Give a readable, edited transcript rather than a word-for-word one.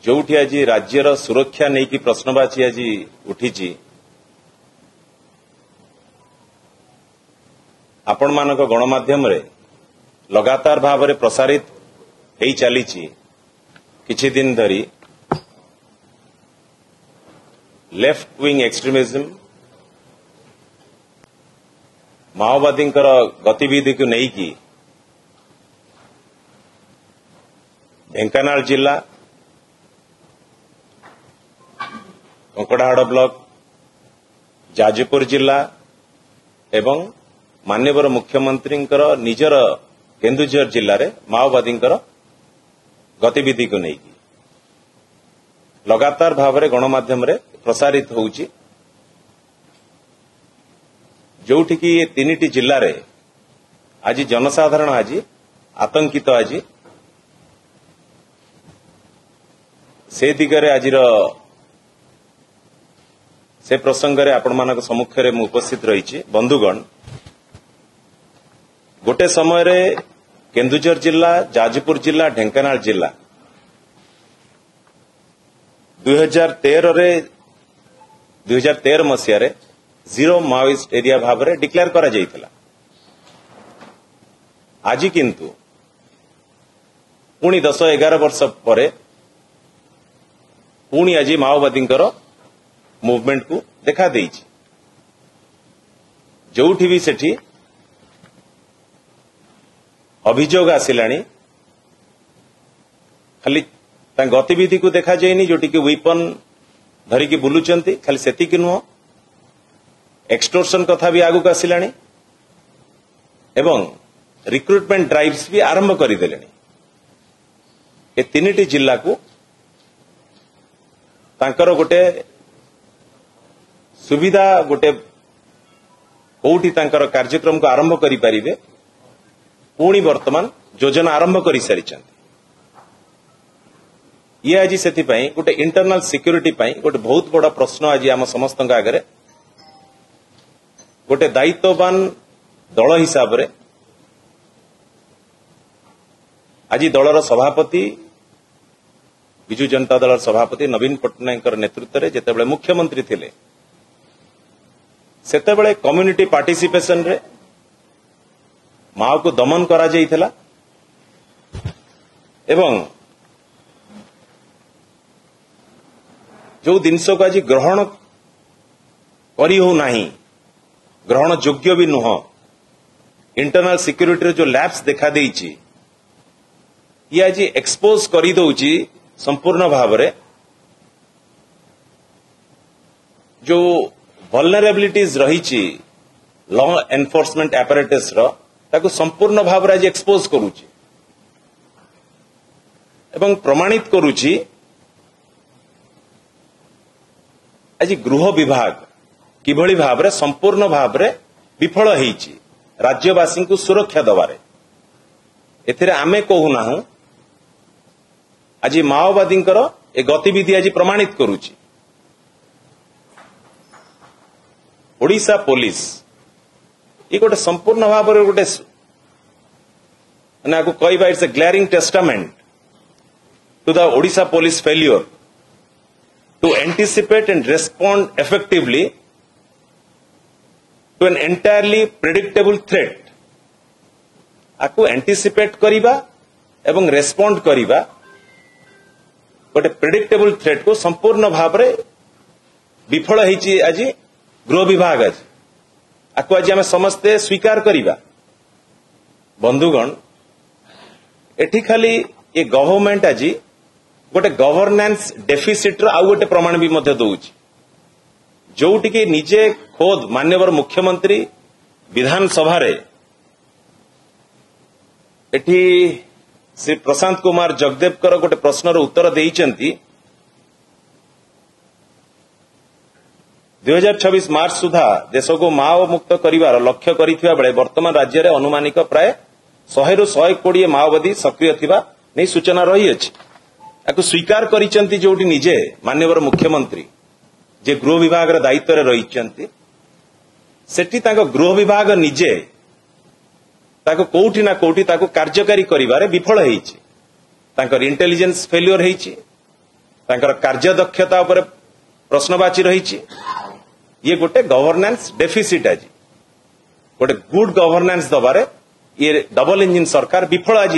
जोठी आज राज्यर सुरक्षा नहीं कि प्रश्नवाची आज उठी आपण मानक गणमाध्यम रे लगातार भाव में प्रसारित हो चली किछि दिन धरी लेफ्ट विंग एक्सट्रीमिज्म माओवादी गतिविधि को लेकिन ढेंकानाल जिला कंकड़ाहाड़ ब्लॉक जाजपुर जिला एवं माननीय मुख्यमंत्री निजर केन्दुझर जिले में माओवादी गतिविधि को लेकिन लगातार भाव में गणमाध्यम रे प्रसारित होउची जोठी कि ये तीनिटी जिले में आज जनसाधारण आज आतंकित आज से दिगरे आज से प्रसंग रे आपण मानक सम्मुख रे उपस्थित रही बंधुगण गोटे समय रे केन्दुझर जिला जाजपुर जिला ढेंकानाल जिला 2013 मसीह रे जीरो माओइस्ट एरिया भाव में डिक्लेयर करा जाइथिला आज किंतु पुणी 10-11 वर्ष पर पुणी आज माओवादी मूवमेंट को देखा देइछि जोठी भी सेठी अभियोग आसिलानी खाली गतिविधि को देखा जाएनी जोटी कि वेपन धरिकी बुलुचंती खाली सेतिकी नुह एक्सटोर्शन कथा भी आगु आसिलानी एवं रिक्रुटमेंट ड्राइव्स भी आरंभ करदेले ए तीनिटी जिला को तांकर गोटे सुविधा गोटे कोठी तांकर कार्यक्रम को आरंभ करि परिबे पुणी वर्तमान योजना आरंभ कर सारी ये आज से गोटे इंटरनल सिक्योरिटी गोटे बहुत बड़ा प्रश्न आज आम समस्त आगे गोटे दायित्ववान दल हिसाब रे आज दलर सभापति विजु जनता दल सभापति नवीन पट्टनायक नेतृत्व में जितेबाला मुख्यमंत्री थिले सेतेबाला कम्युनिटी पार्टिसिपेशन रे माओ को दमन करा जाइथिला एवं जो जिनस को आज ग्रहण करी हो नाही ग्रहण योग्य भी नुह इंटरनल सिक्योरिटी जो लैप्स देखा देइछि ये आज एक्सपोज करी दउछि संपूर्ण भाव में जो वल्नरेबिलिटीज रही लॉ एनफोर्समेंट एपरेटस ताको संपूर्ण भाव में आज एक्सपोज करुछि एवं प्रमाणित करुछि आज गृह विभाग किभली भाव में संपूर्ण भाव में विफल होइछि राज्यवासी को सुरक्षा दबारे एथिरे आमे कहूना आज माओवादी ए गतिविधि आज प्रमाणित करुछि ओडिशा पुलिस ये गोटे संपूर्ण भाव में गोटे कहवा it's a glaring testament to the Odisha police failure to anticipate and respond effectively to an entirely predictable threat आपको एंटीसिपेट करिबा एवं रेस्पॉन्ड करिबा गोटे प्रेडिक्टेबल थ्रेट को संपूर्ण भाव में विफल होइछि आज गृह विभाग आज आपको आज आम समस्ते स्वीकार करिबा बंधुगण एठी खाली ये गवर्नमेंट आज गोटे गवर्नेंस डेफिसिट आउ गोटे प्रमाण भी मध्य दउछि जोटी कि निजे खोद माननीय मुख्यमंत्री विधानसभा रे एठी श्री प्रशांत कुमार जगदेवकर गोटे प्रश्नर उत्तर देइचंती 2026 मार्च सुधा देश को माओ मुक्त करिवार लक्ष्य करिथिबा बेले वर्तमान राज्य रे अनुमानिक प्राय 100 रु 120 माओवादी सक्रिय थिबा नै सूचना रही अछि आकु स्वीकार करिचंती जोटी निजे माननीय मुख्यमंत्री जे गृह विभाग रे दायित्व रे रहिचंती सेठी ताको गृह विभाग निजे ताको कोठी ना कोठी ताको कार्यकारी करिवारे विफल हेइछि तांकर इंटेलिजेंस फेल्योर हेइछि तांकर कार्यदक्षता उपर प्रश्नवाची रही ये गोटे गवर्नेंस डेफिसिट आज गोटे गुड गवर्नेंस दबारे ये डबल इंजिन सरकार विफल आज